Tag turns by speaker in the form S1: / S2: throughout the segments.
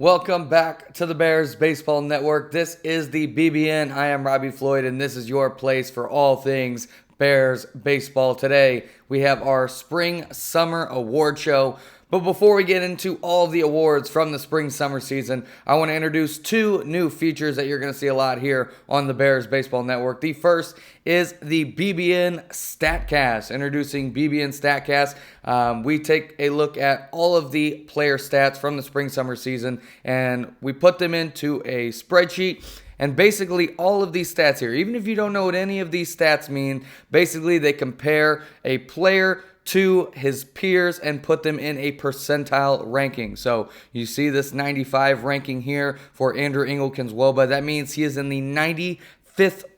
S1: Welcome back to the Bears Baseball Network. This is the BBN. I am Robbie Floyd, and this is your place for all things Bears baseball. Today, we have our Spring-Summer Award Show. But before we get into all the awards from the spring-summer season, I want to introduce two new features that you're going to see a lot here on the Bears Baseball Network. The first is the BBN Statcast. Introducing BBN Statcast, we take a look at all of the player stats from the spring-summer season, and we put them into a spreadsheet. And basically all of these stats here, even if you don't know what any of these stats mean, basically they compare a player to his peers and put them in a percentile ranking. So you see this 95 ranking here for Andrew Engelken's WOBA. That means he is in the 95th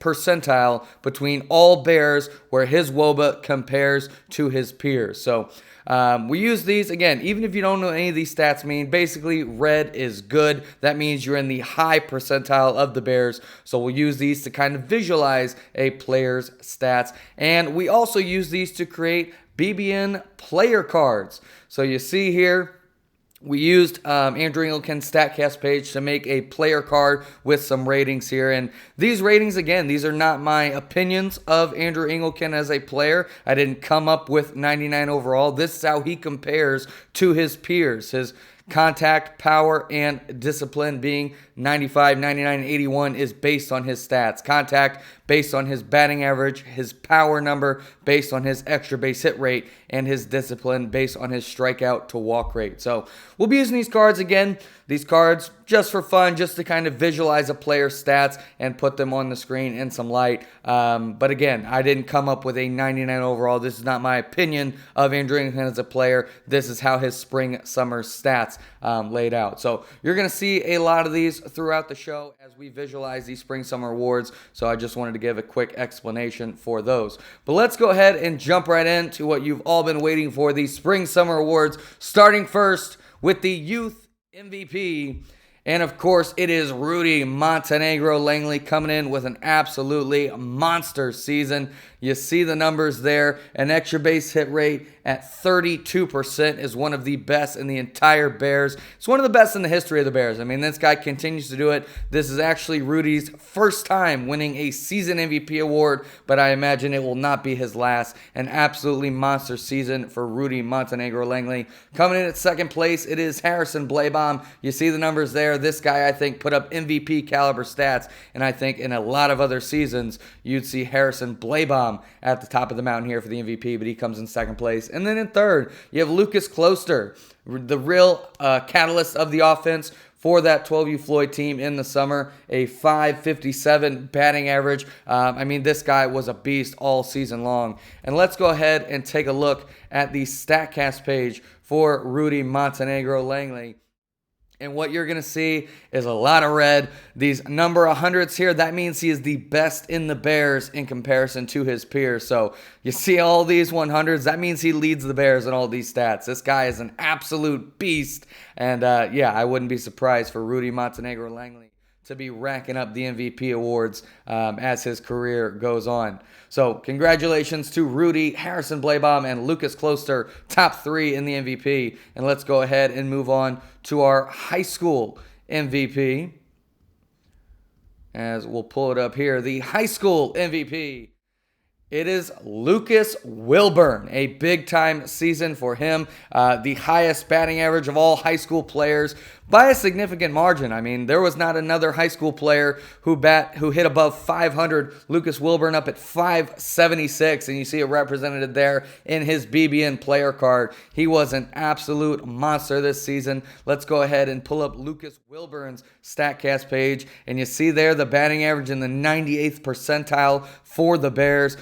S1: percentile between all Bears where his WOBA compares to his peers. So we use these, again, even if you don't know any of these stats mean, basically red is good. That means you're in the high percentile of the Bears. So we'll use these to kind of visualize a player's stats. And we also use these to create BBN player cards. So you see here, we used Andrew Engelken's Statcast page to make a player card with some ratings here. And these ratings, again, these are not my opinions of Andrew Engelken as a player. I didn't come up with 99 overall. This is how he compares to his peers. His contact, power, and discipline being 95, 99, and 81 is based on his stats. Contact based on his batting average, his power number based on his extra base hit rate, and his discipline based on his strikeout to walk rate. So we'll be using these cards again. These cards just for fun, just to kind of visualize a player's stats and put them on the screen in some light. But again, I didn't come up with a 99 overall. This is not my opinion of Andrew Engelken as a player. This is how his spring-summer stats laid out. So you're going to see a lot of these throughout the show as we visualize these spring-summer awards. So I just wanted to give a quick explanation for those. But let's go ahead and jump right into what you've all been waiting for, these spring-summer awards, starting first with the Youth MVP. And of course, it is Rudy Montenegro Langley coming in with an absolutely monster season. You see the numbers there. An extra base hit rate at 32% is one of the best in the entire Bears. It's one of the best in the history of the Bears. I mean, this guy continues to do it. This is actually Rudy's first time winning a season MVP award, but I imagine it will not be his last. An absolutely monster season for Rudy Montenegro Langley. Coming in at second place, it is Harrison Blaebaum. You see the numbers there. This guy, I think, put up MVP caliber stats, and I think in a lot of other seasons, you'd see Harrison Blaebaum at the top of the mountain here for the MVP, but he comes in second place. And then in third, you have Lucas Closter, the real catalyst of the offense for that 12U Floyd team in the summer, a .557 batting average. I mean, this guy was a beast all season long. And let's go ahead and take a look at the Statcast page for Rudy Montenegro Langley. And what you're going to see is a lot of red. These number 100s here, that means he is the best in the Bears in comparison to his peers. So you see all these 100s, that means he leads the Bears in all these stats. This guy is an absolute beast. And yeah, I wouldn't be surprised for Rudy Montenegro Langley to be racking up the MVP awards as his career goes on. So congratulations to Rudy, Harrison Blaebaum, and Lucas Closter, top three in the MVP. And let's go ahead and move on to our high school MVP. As we'll pull it up here, the high school MVP. It is Lucas Wilburn, a big-time season for him. The highest batting average of all high school players by a significant margin. I mean, there was not another high school player who hit above 500. Lucas Wilburn up at 576, and you see it represented there in his BBN player card. He was an absolute monster this season. Let's go ahead and pull up Lucas Wilburn's Statcast page, and you see there the batting average in the 98th percentile for the Bears.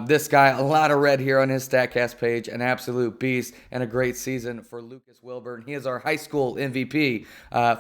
S1: This guy, a lot of red here on his Statcast page, an absolute beast, and a great season for Lucas Wilburn. He is our high school MVP.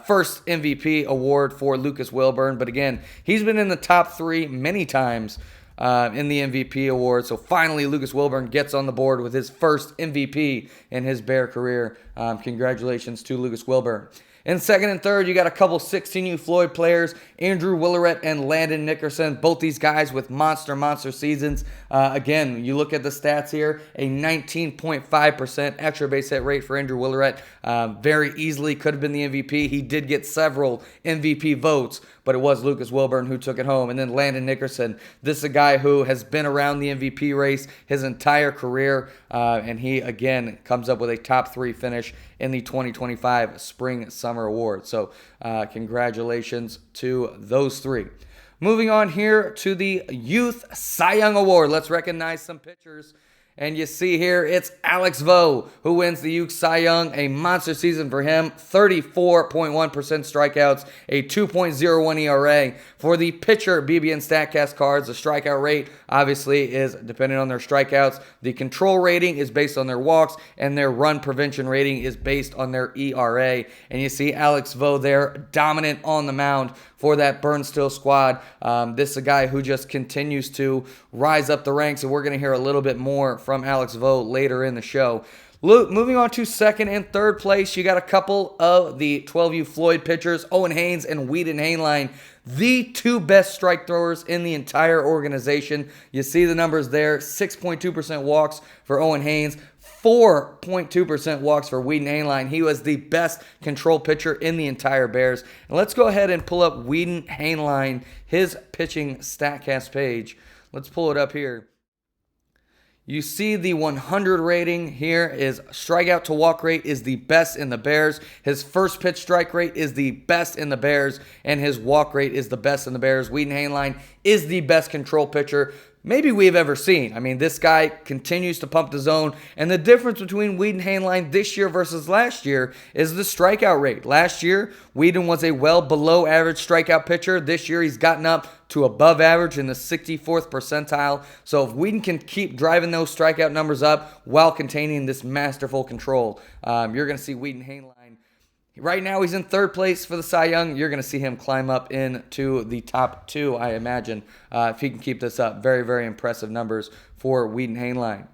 S1: First MVP award for Lucas Wilburn, but again, he's been in the top three many times in the MVP award. So finally, Lucas Wilburn gets on the board with his first MVP in his Bear career. Congratulations to Lucas Wilburn. In second and third, you got a couple 16U Floyd players, Andrew Willeret and Landon Nickerson. Both these guys with monster seasons. Again, you look at the stats here, a 19.5% extra base hit rate for Andrew Willeret. Very easily could have been the MVP. He did get several MVP votes, but it was Lucas Wilburn who took it home. And then Landon Nickerson. This is a guy who has been around the MVP race his entire career, and he, again, comes up with a top 3 finish in the 2025 Spring Summer Award. So congratulations to those 3. Moving on here to the Youth Cy Young Award. Let's recognize some pitchers. And you see here, it's Alex Vo who wins the Youth Cy Young. A monster season for him. 34.1% strikeouts, a 2.01 ERA. For the pitcher BBN Statcast cards, the strikeout rate obviously is dependent on their strikeouts. The control rating is based on their walks, and their run prevention rating is based on their ERA. And you see Alex Vo there, dominant on the mound for that Burnstill squad. This is a guy who just continues to rise up the ranks, and we're going to hear a little bit more from Alex Vo later in the show. Moving on to second and third place, you got a couple of the 12U Floyd pitchers, Owen Haynes and Whedon Hainline, the 2 best strike throwers in the entire organization. You see the numbers there, 6.2% walks for Owen Haynes, 4.2% walks for Whedon Hainline. He was the best control pitcher in the entire Bears. And let's go ahead and pull up Whedon Hainline, his pitching StatCast page. Let's pull it up here. You see the 100 rating here is strikeout to walk rate is the best in the Bears. His first pitch strike rate is the best in the Bears, and his walk rate is the best in the Bears. Whedon Hainline is the best control pitcher maybe we've ever seen. I mean, this guy continues to pump the zone, and the difference between Whedon Hainline this year versus last year is the strikeout rate. Last year, Whedon was a well below average strikeout pitcher. This year, he's gotten up to above average in the 64th percentile. So if Whedon can keep driving those strikeout numbers up while containing this masterful control, you're going to see Whedon Hainline. Right now, he's in third place for the Cy Young. You're going to see him climb up into the top 2, I imagine, if he can keep this up. Very, very impressive numbers for Whedon Hainline.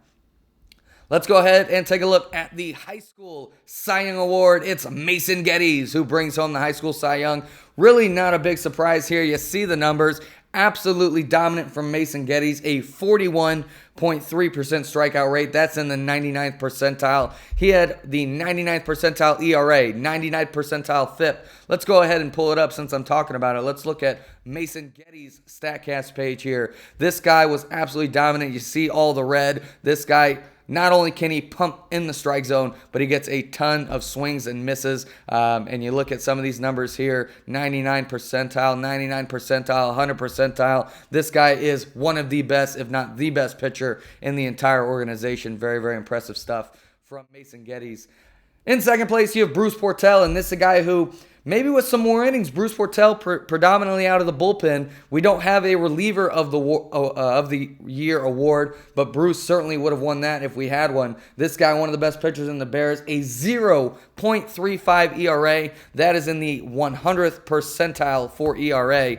S1: Let's go ahead and take a look at the High School Cy Young Award. It's Mason Geddes who brings home the High School Cy Young. Really not a big surprise here. You see the numbers. Absolutely dominant from Mason Geddes, a 41.3% strikeout rate. That's in the 99th percentile. He had the 99th percentile ERA, 99th percentile FIP. Let's go ahead and pull it up since I'm talking about it. Let's look at Mason Geddes' StatCast page here. This guy was absolutely dominant. You see all the red. This guy, not only can he pump in the strike zone, but he gets a ton of swings and misses. And you look at some of these numbers here, 99 percentile, 99 percentile, 100 percentile. This guy is one of the best, if not the best pitcher in the entire organization. Very, very impressive stuff from Mason Geddes. In second place, you have Bruce Portell, and this is a guy who, maybe with some more innings, Bruce Portell predominantly out of the bullpen. We don't have a reliever of the year award, but Bruce certainly would have won that if we had one. This guy, one of the best pitchers in the Bears, a 0.35 ERA. That is in the 100th percentile for ERA.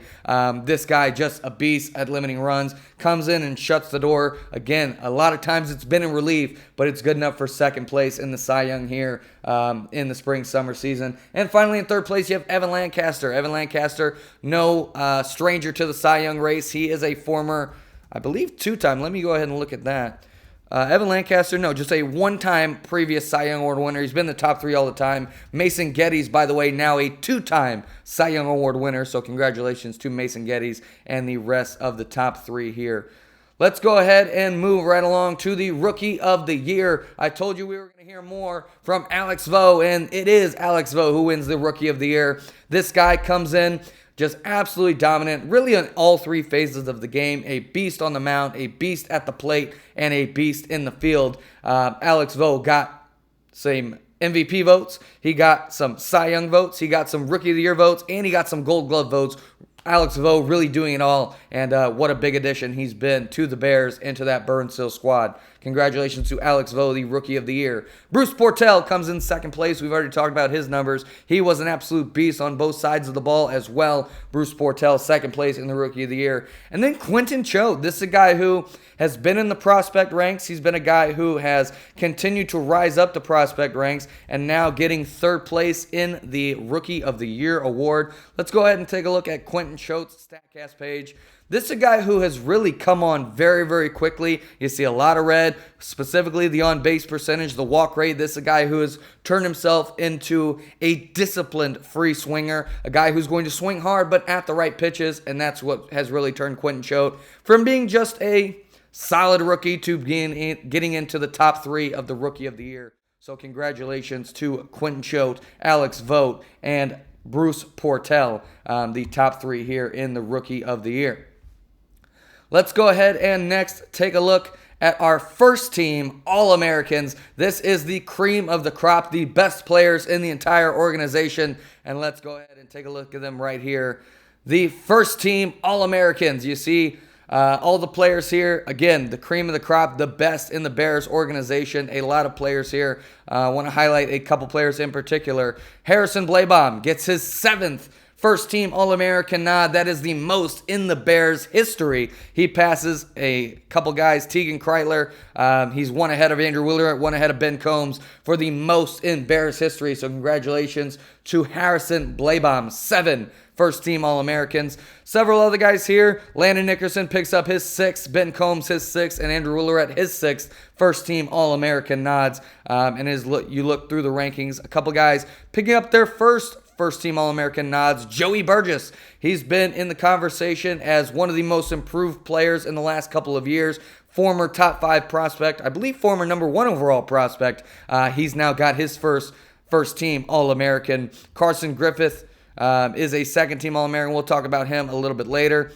S1: This guy, just a beast at limiting runs, comes in and shuts the door. Again, a lot of times it's been in relief, but it's good enough for second place in the Cy Young here in the spring-summer season. And finally, in third place, you have Evan Lancaster. Evan Lancaster, no stranger to the Cy Young race. He is a former, I believe, 2-time. Let me go ahead and look at that. Evan Lancaster, no, just a one-time previous Cy Young Award winner. He's been in the top 3 all the time. Mason Geddes, by the way, now a 2-time Cy Young Award winner. So congratulations to Mason Geddes and the rest of the top 3 here. Let's go ahead and move right along to the Rookie of the Year. I told you we were going to hear more from Alex Vo, and it is Alex Vo who wins the Rookie of the Year. This guy comes in just absolutely dominant, really on all 3 phases of the game. A beast on the mound, a beast at the plate, and a beast in the field. Alex Vo got some MVP votes. He got some Cy Young votes. He got some Rookie of the Year votes, and he got some Gold Glove votes. Alex Vo really doing it all, and what a big addition he's been to the Bears and to that Burnsville squad. Congratulations to Alex Vo, the Rookie of the Year. Bruce Portell comes in second place. We've already talked about his numbers. He was an absolute beast on both sides of the ball as well. Bruce Portell, second place in the Rookie of the Year. And then Quentin Choate. This is a guy who has been in the prospect ranks. He's been a guy who has continued to rise up the prospect ranks and now getting third place in the Rookie of the Year award. Let's go ahead and take a look at Quentin Choate's Statcast page. This is a guy who has really come on very, very quickly. You see a lot of red, specifically the on-base percentage, the walk rate. This is a guy who has turned himself into a disciplined free swinger, a guy who's going to swing hard but at the right pitches, and that's what has really turned Quentin Choate from being just a solid rookie to getting into the top 3 of the Rookie of the Year. So congratulations to Quentin Choate, Alex Vogt, and Bruce Portell, the top 3 here in the Rookie of the Year. Let's go ahead and next take a look at our first team All-Americans. This is the cream of the crop, the best players in the entire organization. And let's go ahead and take a look at them right here. The first team All-Americans. You see all the players here. Again, the cream of the crop, the best in the Bears organization. A lot of players here. I want to highlight a couple players in particular. Harrison Bleibom gets his 7th First team All-American nod. That is the most in the Bears history. He passes a couple guys, Tegan Kreitler. He's one ahead of Andrew Wheeler, one ahead of Ben Combs for the most in Bears history. So congratulations to Harrison Bleibom. 7 first team All-Americans. Several other guys here. Landon Nickerson picks up his 6th, Ben Combs his 6th, and Andrew Wheeler at his 6th first team All-American nods. And you look through the rankings, a couple guys picking up their first team All-American nods. Joey Burgess, he's been in the conversation as one of the most improved players in the last couple of years. Former top 5 prospect, I believe former number 1 overall prospect. He's now got his first team All-American. Carson Griffith is a second team All-American. We'll talk about him a little bit later.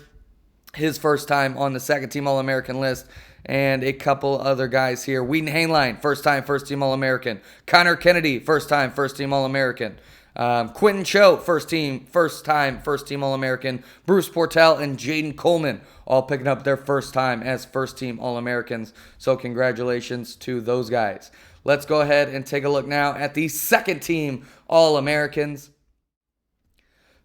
S1: His first time on the second team All-American list. And a couple other guys here. Wheaton Hainline, first team All-American. Connor Kennedy, first team All-American. Quentin Choate, first team All-American. Bruce Portell and Jaden Coleman all picking up their first time as first team All-Americans. So congratulations to those guys. Let's go ahead and take a look now at the second team All-Americans.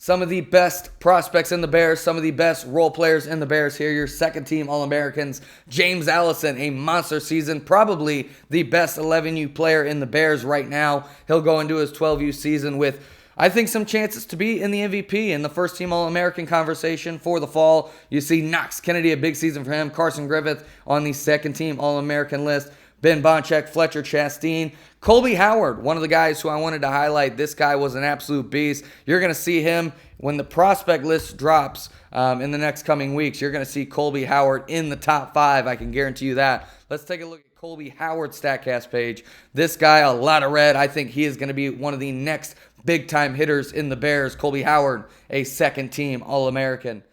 S1: Some of the best prospects in the Bears, some of the best role players in the Bears here. Your second team All-Americans. James Allison, a monster season. Probably the best 11U player in the Bears right now. He'll go into his 12U season with, I think, some chances to be in the MVP in the first team All-American conversation for the fall. You see Knox Kennedy, a big season for him. Carson Griffith on the second team All-American list. Ben Bonchek, Fletcher Chastain. Colby Howard, one of the guys who I wanted to highlight. This guy was an absolute beast. You're going to see him when the prospect list drops in the next coming weeks. You're going to see Colby Howard in the top 5. I can guarantee you that. Let's take a look at Colby Howard's Statcast page. This guy, a lot of red. I think he is going to be one of the next big-time hitters in the Bears. Colby Howard, a second team All-American.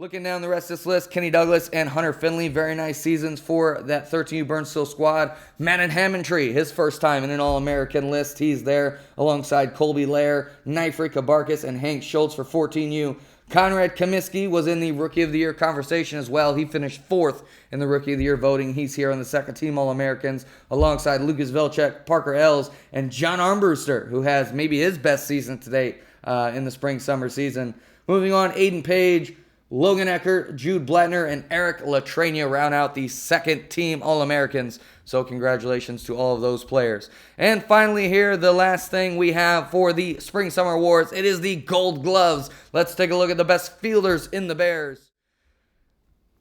S1: Looking down the rest of this list, Kenny Douglas and Hunter Finley, very nice seasons for that 13U Burnsville squad. Manon Hammontree, his first time in an All-American list. He's there alongside Colby Lair, Nifri Kabarkis, and Hank Schultz for 14U. Conrad Comiskey was in the Rookie of the Year conversation as well. He finished 4th in the Rookie of the Year voting. He's here on the second team All-Americans alongside Lucas Velchek, Parker Ells, and John Armbruster, who has maybe his best season to date in the spring-summer season. Moving on, Aiden Page, Logan Eckert, Jude Blattner, and Eric Latrania round out the second team All-Americans. So congratulations to all of those players. And finally here, the last thing we have for the Spring Summer Awards, it is the Gold Gloves. Let's take a look at the best fielders in the Bears.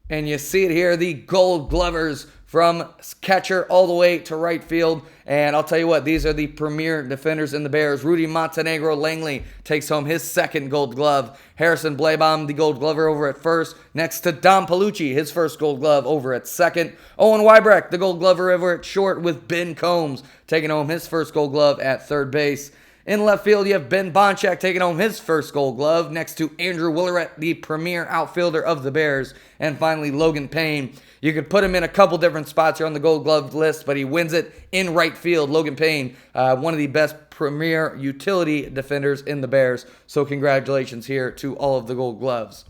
S1: And you see it here, the Gold Glovers from catcher all the way to right field. And I'll tell you what, these are the premier defenders in the Bears. Rudy Montenegro Langley takes home his second Gold Glove. Harrison Bleibom, the Gold Glover, over at first. Next to Dom Palucci, his first Gold Glove, over at second. Owen Weibrecht, the Gold Glover, over at short, with Ben Combs taking home his first Gold Glove at third base. In left field, you have Ben Bonchak taking home his first Gold Glove, next to Andrew Willeret, the premier outfielder of the Bears. And finally, Logan Payne. You could put him in a couple different spots here on the Gold Glove list, but he wins it in right field. Logan Payne, one of the best premier utility defenders in the Bears. So congratulations here to all of the Gold Gloves.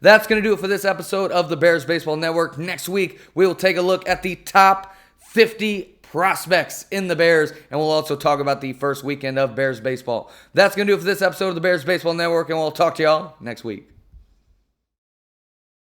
S1: That's going to do it for this episode of the Bears Baseball Network. Next week, we will take a look at the top 50 prospects in the Bears, and we'll also talk about the first weekend of Bears baseball. That's going to do it for this episode of the Bears Baseball Network, and we'll talk to y'all next week.